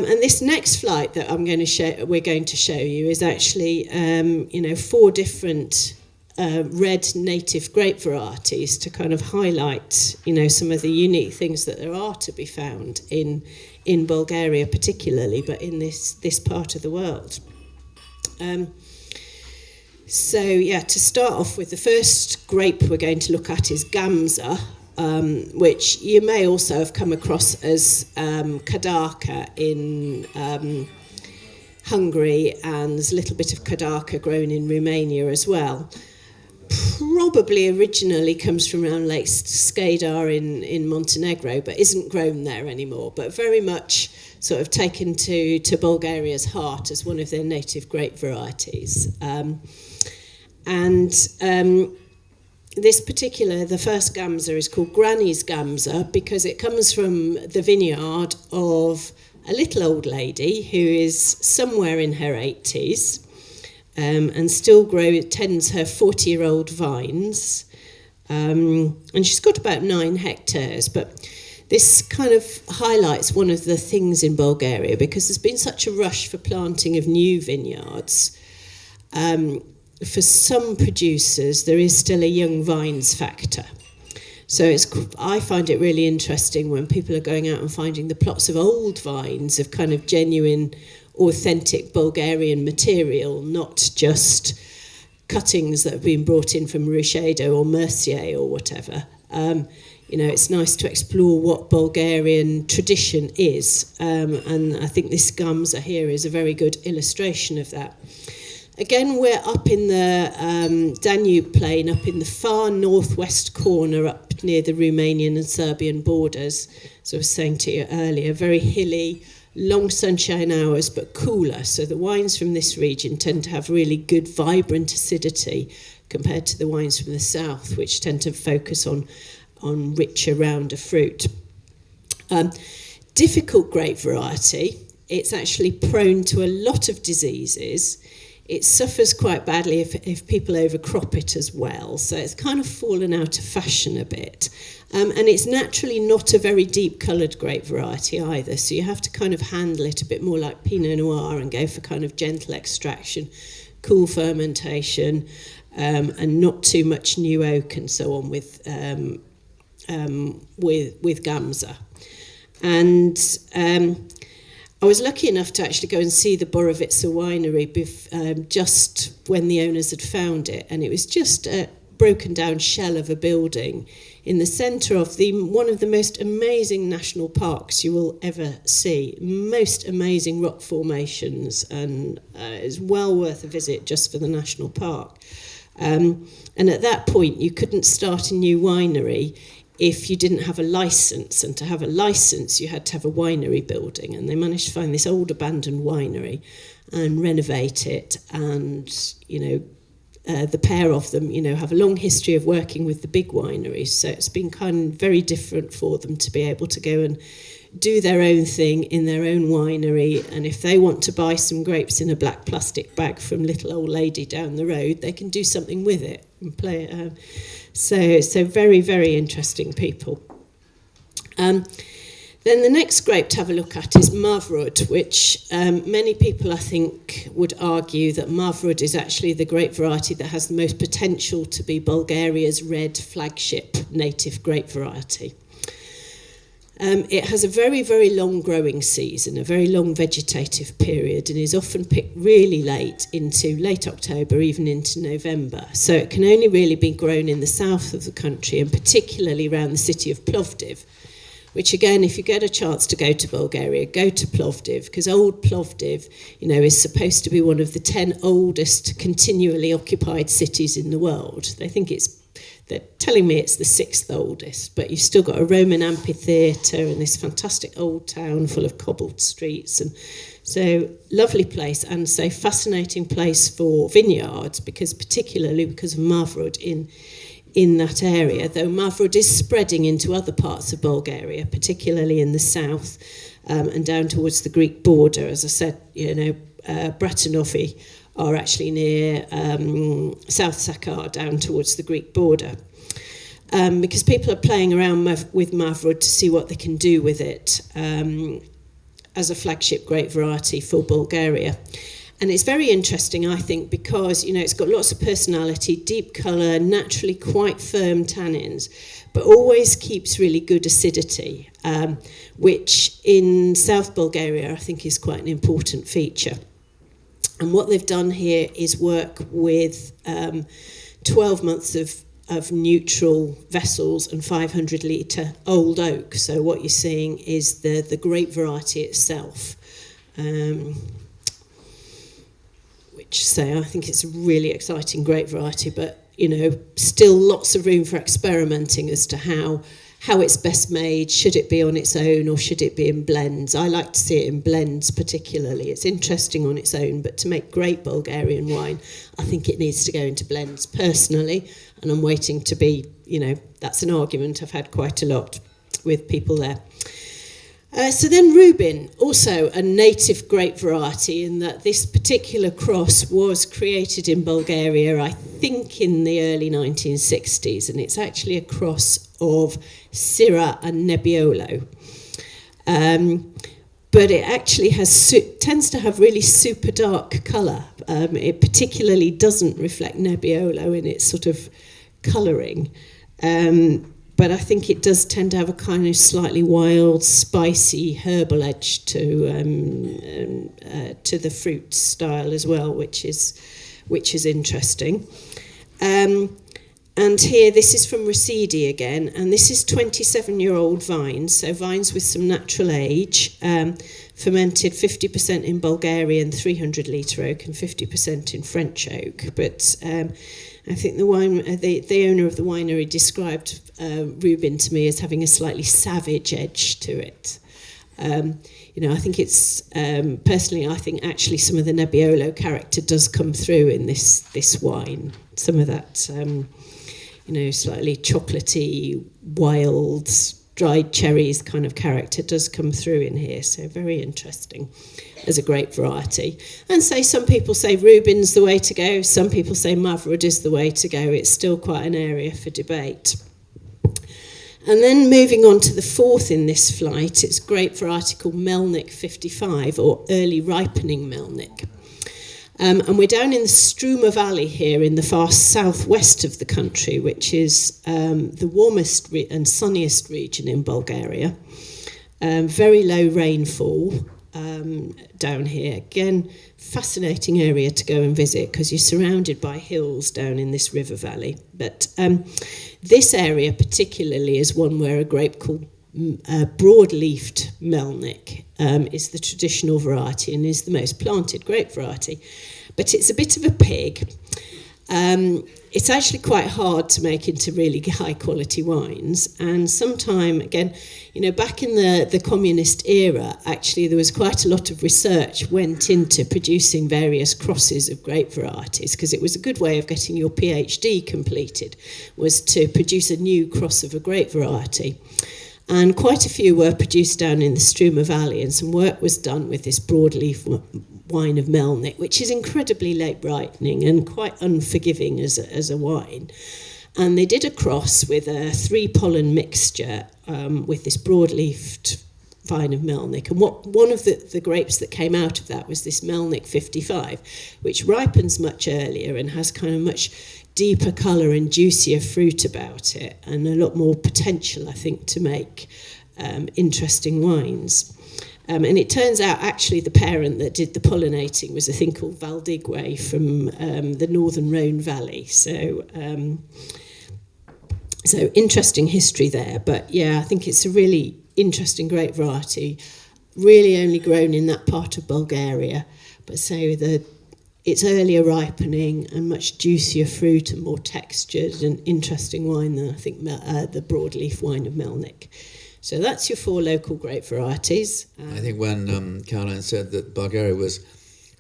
And this next flight that we're going to show you is actually, 4 different red native grape varieties to kind of highlight, some of the unique things that there are to be found in Bulgaria particularly, but in this part of the world. To start off with, the first grape we're going to look at is Gamza, which you may also have come across as Kadaka in Hungary, and there's a little bit of Kadaka grown in Romania as well. Probably originally comes from around Lake Skadar in Montenegro, but isn't grown there anymore, but very much sort of taken to Bulgaria's heart as one of their native grape varieties. This particular, the first Gamza, is called Granny's Gamza because it comes from the vineyard of a little old lady who is somewhere in her 80s and still tends her 40-year-old vines. And she's got about 9 hectares, but this kind of highlights one of the things in Bulgaria because there's been such a rush for planting of new vineyards. For some producers, there is still a young vines factor. So I find it really interesting when people are going out and finding the plots of old vines of kind of genuine, authentic Bulgarian material, not just cuttings that have been brought in from Rushedo or Mercier or whatever. It's nice to explore what Bulgarian tradition is. And I think this Gamza here is a very good illustration of that. Again, we're up in the Danube plain, up in the far northwest corner, up near the Romanian and Serbian borders. So I was saying to you earlier, very hilly, long sunshine hours, but cooler. So the wines from this region tend to have really good, vibrant acidity compared to the wines from the south, which tend to focus on richer, rounder fruit. Difficult grape variety. It's actually prone to a lot of diseases. It suffers quite badly if people overcrop it as well. So it's kind of fallen out of fashion a bit. And it's naturally not a very deep coloured grape variety either. So you have to kind of handle it a bit more like Pinot Noir and go for kind of gentle extraction, cool fermentation, and not too much new oak and so on with Gamza. And I was lucky enough to actually go and see the Borovica winery just when the owners had found it, and it was just a broken down shell of a building in the centre of one of the most amazing national parks you will ever see. Most amazing rock formations, and it's well worth a visit just for the national park. And at that point, you couldn't start a new winery if you didn't have a license, and to have a license you had to have a winery building, and they managed to find this old abandoned winery and renovate it, and the pair of them have a long history of working with the big wineries, so it's been kind of very different for them to be able to go and do their own thing in their own winery, and if they want to buy some grapes in a black plastic bag from little old lady down the road, they can do something with it and play it. So very, very interesting people. Then the next grape to have a look at is Mavrud, which many people, I think, would argue that Mavrud is actually the grape variety that has the most potential to be Bulgaria's red flagship native grape variety. It has a very, very long growing season, a very long vegetative period, and is often picked really late into late October, even into November. So it can only really be grown in the south of the country, and particularly around the city of Plovdiv, which again, if you get a chance to go to Bulgaria, go to Plovdiv, because old Plovdiv, is supposed to be one of the 10 oldest continually occupied cities in the world. They're telling me it's the 6th oldest, but you've still got a Roman amphitheatre and this fantastic old town full of cobbled streets. And so lovely place, and so fascinating place for vineyards, particularly because of Mavrud in that area, though Mavrud is spreading into other parts of Bulgaria, particularly in the south and down towards the Greek border. As I said, Bratanovi are actually near South Sakar, down towards the Greek border. Because people are playing around with Mavrud to see what they can do with it. as a flagship grape variety for Bulgaria. And it's very interesting, I think, because, you know, it's got lots of personality, deep colour, naturally quite firm tannins, but always keeps really good acidity, which in South Bulgaria I think is quite an important feature. And what they've done here is work with 12 months of neutral vessels and 500 litre old oak. So what you're seeing is the grape variety itself. So I think it's a really exciting grape variety, but, you know, still lots of room for experimenting as to how it's best made. Should it be on its own or should it be in blends? I like to see it in blends particularly. It's interesting on its own, but to make great Bulgarian wine, I think it needs to go into blends personally, and I'm waiting to be, you know, that's an argument I've had quite a lot with people there. So then Rubin, also a native grape variety, in that this particular cross was created in Bulgaria, I think in the early 1960s, and it's actually a cross of Syrah and Nebbiolo. But it actually tends to have really super dark colour. It particularly doesn't reflect Nebbiolo in its sort of colouring. But I think it does tend to have a kind of slightly wild, spicy, herbal edge to the fruit style as well, which is interesting. And here, this is from Residi again, and this is 27-year-old vines, so vines with some natural age, fermented 50% in Bulgarian 300 litre oak and 50% in French oak. But I think the owner of the winery described Rubin to me as having a slightly savage edge to it. You know, I think it's personally, I think actually some of the Nebbiolo character does come through in this wine. Some of that, you know, slightly chocolatey, wild, dried cherries kind of character does come through in here. So very interesting as a grape variety. And some people say Rubin's the way to go. Some people say Mavrud is the way to go. It's still quite an area for debate. And then moving on to the fourth in this flight, it's a grape variety called Melnik 55, or early ripening Melnik. And we're down in the Struma Valley here in the far southwest of the country, which is the warmest and sunniest region in Bulgaria. Very low rainfall down here. Again, fascinating area to go and visit because you're surrounded by hills down in this river valley. But this area particularly is one where a grape called broad-leafed Melnik is the traditional variety and is the most planted grape variety. But it's a bit of a pig. It's actually quite hard to make into really high-quality wines. And sometime, again, you know, back in the communist era, actually there was quite a lot of research went into producing various crosses of grape varieties because it was a good way of getting your PhD completed, was to produce a new cross of a grape variety. And quite a few were produced down in the Struma Valley, and some work was done with this broadleaf wine of Melnik, which is incredibly late ripening and quite unforgiving as a wine. And they did a cross with a 3-pollen mixture with this broadleafed vine of Melnik. And one of the grapes that came out of that was this Melnik 55, which ripens much earlier and has kind of much deeper colour and juicier fruit about it, and a lot more potential, I think, to make interesting wines. And it turns out, actually, the parent that did the pollinating was a thing called Valdigue from the northern Rhone Valley. So interesting history there. But, yeah, I think it's a really interesting grape variety, really only grown in that part of Bulgaria. But it's earlier ripening and much juicier fruit and more textured and interesting wine than I think the broadleaf wine of Melnik. So that's your 4 local grape varieties. I think when Caroline said that Bulgaria was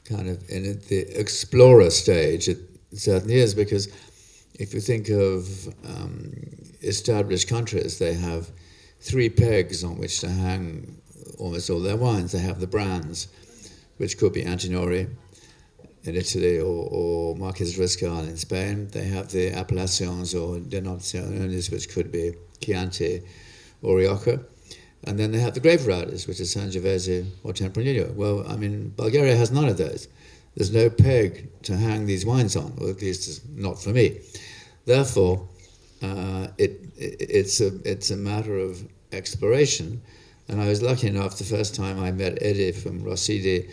kind of in the explorer stage, it certainly is, because if you think of established countries, they have 3 pegs on which to hang almost all their wines. They have the brands, which could be Antinori in Italy or Marqués Riscal in Spain. They have the appellations or denominaciones, which could be Chianti or Rioja. And then they have the grape varieties, which is Sangiovese or Tempranillo. Well, I mean, Bulgaria has none of those. There's no peg to hang these wines on, or at least not for me. Therefore, it's a matter of exploration. And I was lucky enough, the first time I met Eddie from Rossidi,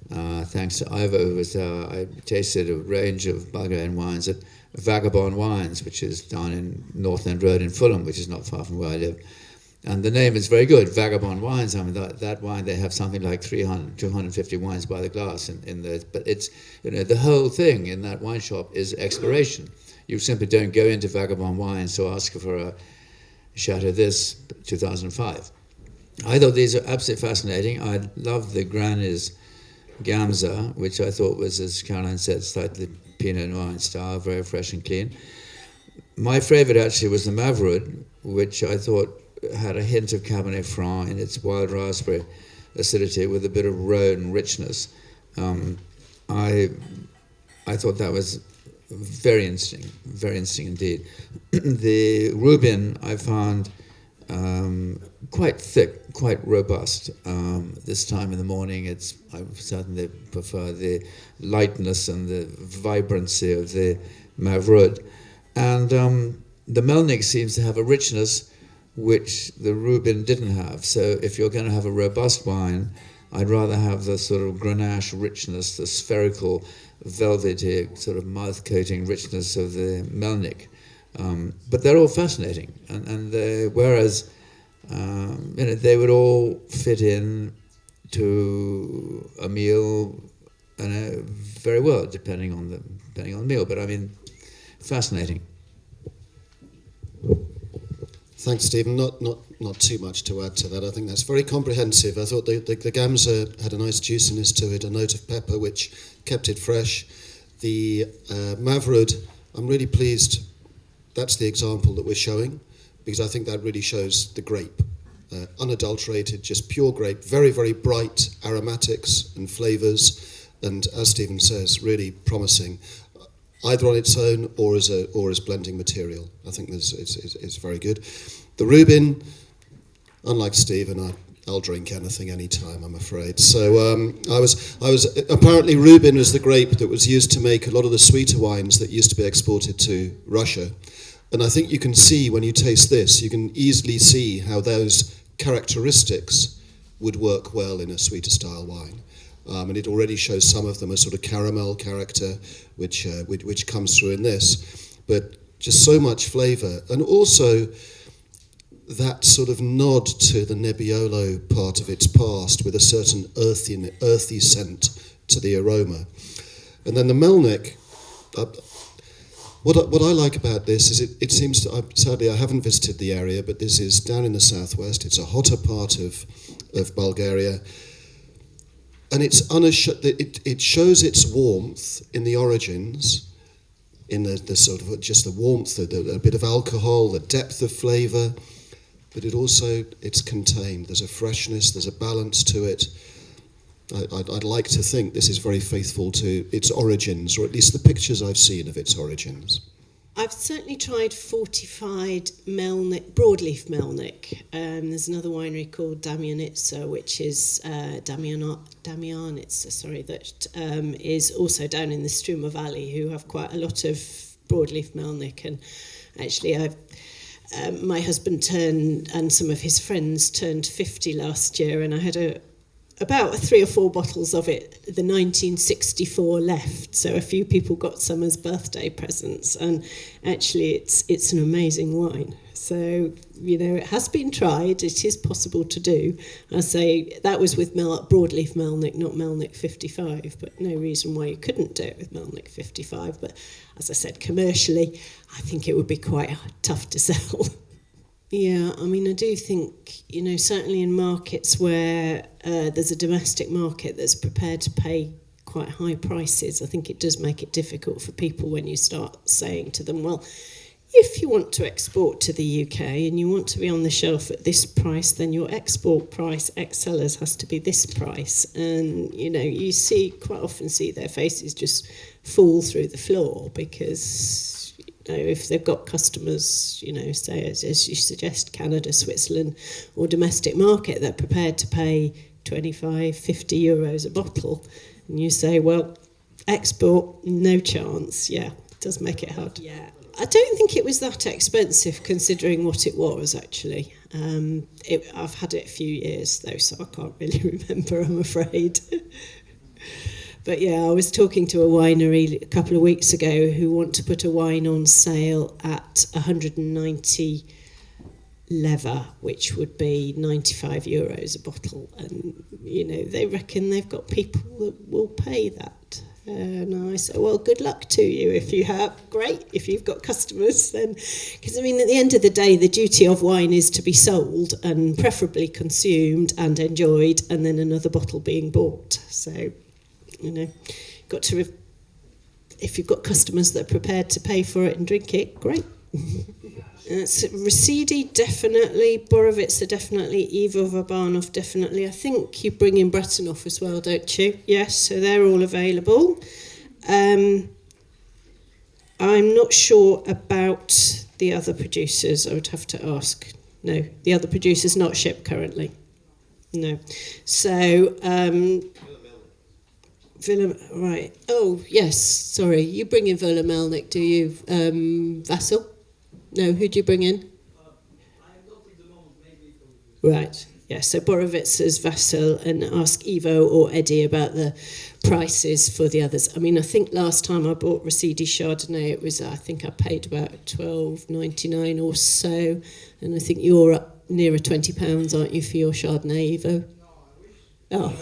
thanks to Ivo, who was there, I tasted a range of Bulgarian wines at Vagabond Wines, which is down in North End Road in Fulham, which is not far from where I live. And the name is very good, Vagabond Wines. I mean, that wine, they have something like 250 wines by the glass in there. But it's, the whole thing in that wine shop is exploration. You simply don't go into Vagabond Wines to ask for a Chateau this, 2005. I thought these are absolutely fascinating. I love the Granny's Gamza, which I thought was, as Caroline said, slightly Pinot Noir in style, very fresh and clean. My favorite actually was the Mavrud, which I thought had a hint of Cabernet Franc in its wild raspberry acidity with a bit of Rhone richness. I thought that was very interesting indeed. The Rubin I found quite thick, quite robust. This time in the morning, I certainly prefer the lightness and the vibrancy of the Mavrud. And the Melnik seems to have a richness which the Rubin didn't have. So if you're going to have a robust wine, I'd rather have the sort of Grenache richness, the spherical, velvety, sort of mouth-coating richness of the Melnik. But they're all fascinating, and whereas they would all fit in to a meal very well, depending on the meal. But I mean, fascinating. Thanks, Stephen. Not too much to add to that. I think that's very comprehensive. I thought the Gamza had a nice juiciness to it, a note of pepper which kept it fresh. The Mavrud, I'm really pleased that's the example that we're showing, because I think that really shows the grape. Unadulterated, just pure grape, very, very bright aromatics and flavours, and as Stephen says, really promising, either on its own or as blending material. I think it's very good. The Rubin, unlike Stephen, I'll drink anything, anytime, I'm afraid. So I was apparently Rubin was the grape that was used to make a lot of the sweeter wines that used to be exported to Russia. And I think you can see when you taste this, you can easily see how those characteristics would work well in a sweeter style wine. And it already shows some of them a sort of caramel character, which comes through in this. But just so much flavour, and also that sort of nod to the Nebbiolo part of its past with a certain earthy scent to the aroma. And then the Melnik, what I like about this is it seems to, sadly I haven't visited the area, but this is down in the southwest. It's a hotter part of Bulgaria. And it shows its warmth in the origins, in the sort of just the warmth, a bit of alcohol, the depth of flavour, but it's contained. There's a freshness, there's a balance to it. I'd like to think this is very faithful to its origins, or at least the pictures I've seen of its origins. I've certainly tried fortified Melnik, broadleaf Melnik. There's another winery called Damjanitsa, which is Damjanitsa, sorry, that is also down in the Struma Valley, who have quite a lot of broadleaf Melnik. And actually, my husband and some of his friends turned 50 last year, and I had about 3 or 4 bottles of it, the 1964 left. So a few people got some as birthday presents, and actually it's an amazing wine. So, it has been tried. It is possible to do. I say that was with broadleaf Melnik, not Melnik 55, but no reason why you couldn't do it with Melnik 55. But as I said, commercially, I think it would be quite tough to sell. Yeah, I mean, I do think, certainly in markets where there's a domestic market that's prepared to pay quite high prices, I think it does make it difficult for people when you start saying to them, well, if you want to export to the UK and you want to be on the shelf at this price, then your export price, ex-sellers, has to be this price. And, you quite often see their faces just fall through the floor because know, if they've got customers, you know, say as you suggest, Canada, Switzerland, or domestic market, they're prepared to pay 25, 50 euros a bottle, and you say, well, export, no chance. Yeah, it does make it hard. Yeah, I don't think it was that expensive considering what it was actually. I've had it a few years though, so I can't really remember, I'm afraid. But yeah, I was talking to a winery a couple of weeks ago who want to put a wine on sale at 190 lever, which would be 95 euros a bottle. And, you know, they reckon they've got people that will pay that. And I said, well, good luck to you if you have. Great, if you've got customers then. Because, I mean, at the end of the day, the duty of wine is to be sold and preferably consumed and enjoyed, and then another bottle being bought. So, you know, if you've got customers that are prepared to pay for it and drink it, great. Residi, definitely. Borovica, definitely. Ivo, Varbanov, definitely. I think you bring in Bretonov as well, don't you? Yes, so they're all available. I'm not sure about the other producers. I would have to ask. No, the other producers not shipped currently. No. So, right. Oh, yes, sorry. You bring in Villa-Melnik, do you, Vassal? No, who do you bring in? Right, yeah, so Borovica's Vassal, and ask Ivo or Eddie about the prices for the others. I mean, I think last time I bought Residi Chardonnay, it was, I think I paid about $12.99 or so, and I think you're up nearer £20, aren't you, for your Chardonnay, Ivo? Oh.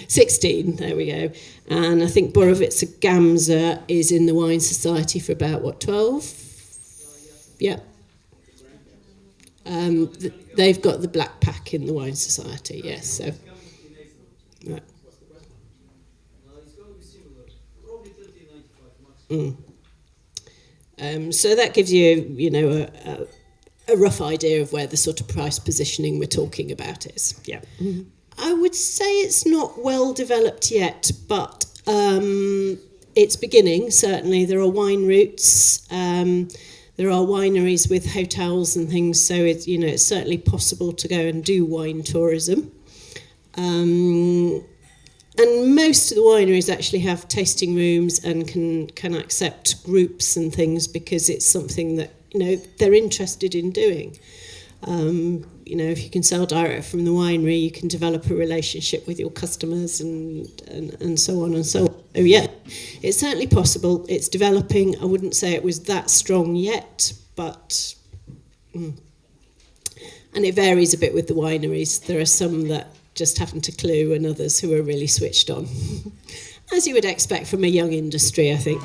16, there we go. And I think Borovica Gamza is in the Wine Society for about, what, 12? Yeah. They've got the black pack in the Wine Society, yes. So, right. So that gives you, you know, a rough idea of where the sort of price positioning we're talking about is. Yeah. Mm-hmm. I would say it's not well developed yet, but it's beginning, certainly. There are wine routes, there are wineries with hotels and things, so it's, you know, it's certainly possible to go and do wine tourism. And most of the wineries actually have tasting rooms and can accept groups and things because it's something that, you know, they're interested in doing. You know, if you can sell direct from the winery, you can develop a relationship with your customers and so on and so on. So yeah, it's certainly possible. It's developing. I wouldn't say it was that strong yet, but and it varies a bit with the wineries. There are some that just haven't a clue and others who are really switched on. As you would expect from a young industry, I think.